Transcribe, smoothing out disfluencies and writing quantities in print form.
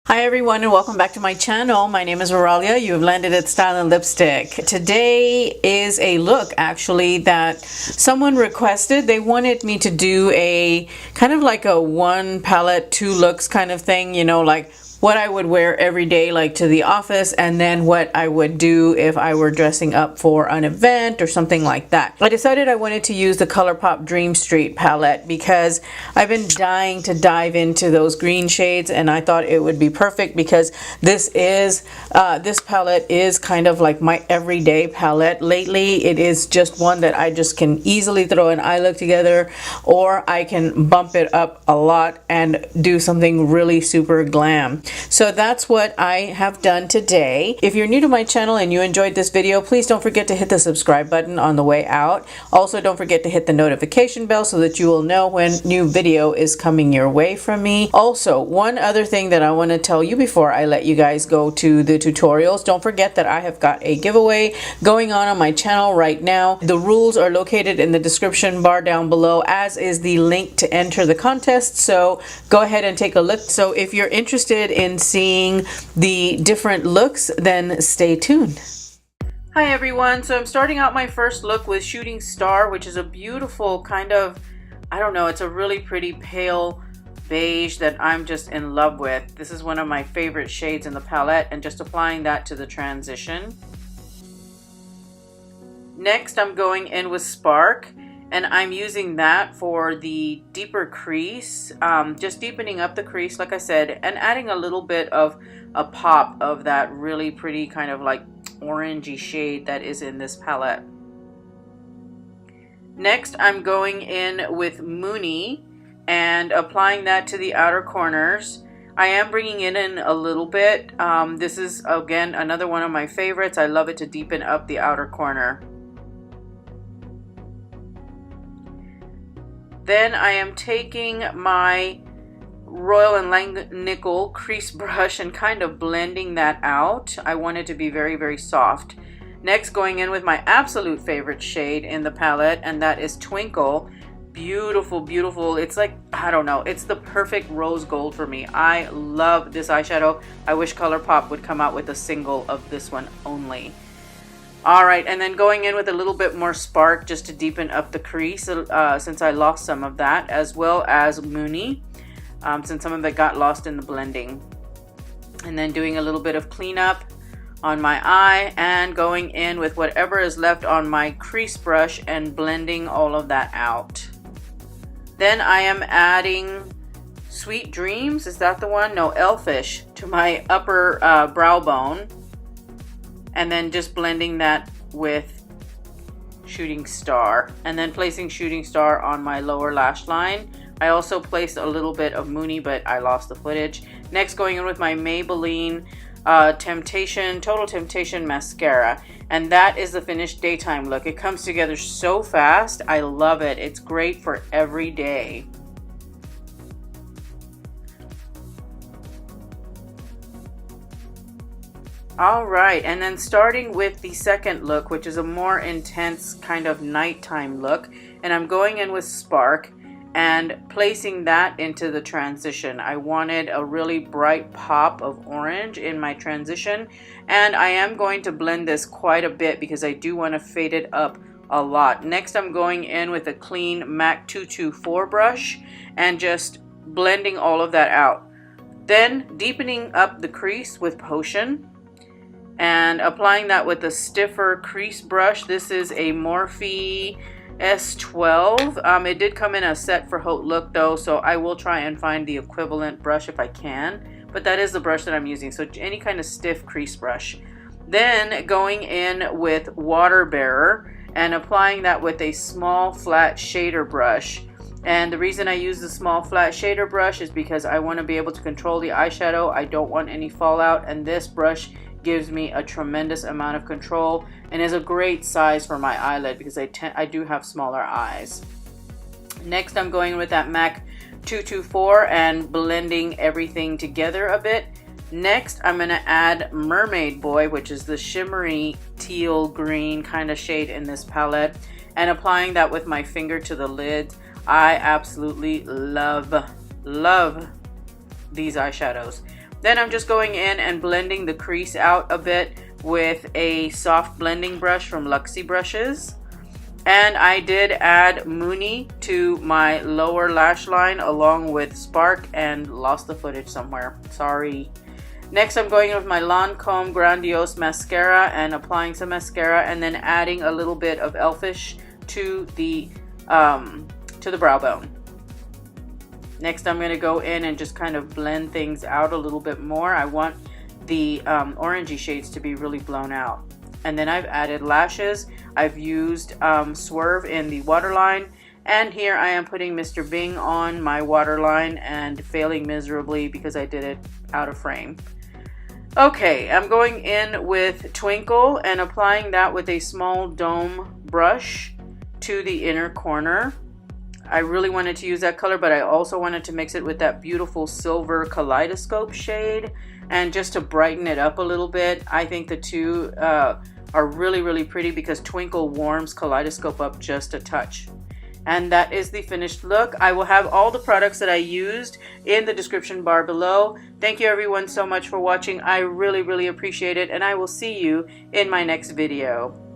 Hi everyone and welcome back to my channel. My name is Aurelia. You have landed at Style and Lipstick. Today is a look actually that someone requested. They wanted me to do a kind of like a one palette, two looks kind of thing, you know, like what I would wear every day like to the office, and then what I would do if I were dressing up for an event or something like that. I decided I wanted to use the ColourPop Dream Street palette because I've been dying to dive into those green shades, and I thought it would be perfect because this palette is kind of like my everyday palette. Lately it is just one that I just can easily throw an eye look together, or I can bump it up a lot and do something really super glam. So that's what I have done today. If you're new to my channel and you enjoyed this video, please don't forget to hit the subscribe button on the way out. Also, don't forget to hit the notification bell so that you will know when new video is coming your way from me. Also, one other thing that I want to tell you before I let you guys go to the tutorials, don't forget that I have got a giveaway going on my channel right now. The rules are located in the description bar down below, as is the link to enter the contest. So go ahead and take a look. So if you're interested in seeing the different looks, then stay tuned. Hi everyone, so I'm starting out my first look with Shooting Star, which is a beautiful kind of, I don't know, it's a really pretty pale beige that I'm just in love with. This is one of my favorite shades in the palette, and just applying that to the transition. Next I'm going in with Spark, and I'm using that for the deeper crease, just deepening up the crease like I said, and adding a little bit of a pop of that really pretty kind of like orangey shade that is in this palette. Next I'm going in with Moony and applying that to the outer corners. I am bringing it in a little bit. This is again another one of my favorites. I love it to deepen up the outer corner. Then I am taking my Royal and Langnickel crease brush and kind of blending that out. I want it to be very, very soft. Next, going in with my absolute favorite shade in the palette, and that is Twinkle. Beautiful, beautiful. It's like, I don't know, it's the perfect rose gold for me. I love this eyeshadow. I wish ColourPop would come out with a single of this one only. Alright, and then going in with a little bit more Spark just to deepen up the crease, since I lost some of that, as well as Moony, since some of it got lost in the blending. And then doing a little bit of cleanup on my eye, and going in with whatever is left on my crease brush and blending all of that out. Then I am adding Sweet Dreams, is that the one? No, Elfish, to my upper brow bone. And then just blending that with Shooting Star, and then placing Shooting Star on my lower lash line. I also placed a little bit of Moony, but I lost the footage. Next, going in with my Maybelline Total Temptation Mascara, and that is the finished daytime look. It comes together so fast. I love it. It's great for every day. Alright, and then starting with the second look, which is a more intense kind of nighttime look, and I'm going in with Spark and placing that into the transition. I wanted a really bright pop of orange in my transition, and I am going to blend this quite a bit because I do want to fade it up a lot. Next I'm going in with a clean MAC 224 brush and just blending all of that out. Then deepening up the crease with Potion, and applying that with a stiffer crease brush. This is a Morphe S12. It did come in a set for Haute Look though, so I will try and find the equivalent brush if I can, but that is the brush that I'm using, so any kind of stiff crease brush. Then going in with Water Bearer and applying that with a small flat shader brush. And the reason I use the small flat shader brush is because I want to be able to control the eyeshadow. I don't want any fallout, and this brush gives me a tremendous amount of control and is a great size for my eyelid because I do have smaller eyes. Next I'm going with that MAC 224 and blending everything together a bit. Next I'm going to add Mermaid Boy, which is the shimmery teal green kind of shade in this palette, and applying that with my finger to the lid. I absolutely love these eyeshadows. Then I'm just going in and blending the crease out a bit with a soft blending brush from Luxie Brushes. And I did add Mooney to my lower lash line along with Spark and lost the footage somewhere. Sorry. Next, I'm going with my Lancome Grandiose Mascara and applying some mascara and then adding a little bit of Elfish to the brow bone. Next, I'm going to go in and just kind of blend things out a little bit more. I want the orangey shades to be really blown out. And then I've added lashes. I've used Swerve in the waterline. And here I am putting Mr. Bing on my waterline and failing miserably because I did it out of frame. Okay, I'm going in with Twinkle and applying that with a small dome brush to the inner corner. I really wanted to use that color, but I also wanted to mix it with that beautiful silver kaleidoscope shade. And just to brighten it up a little bit, I think the two are really, really pretty because Twinkle warms kaleidoscope up just a touch. And that is the finished look. I will have all the products that I used in the description bar below. Thank you everyone so much for watching. I really, really appreciate it, and I will see you in my next video.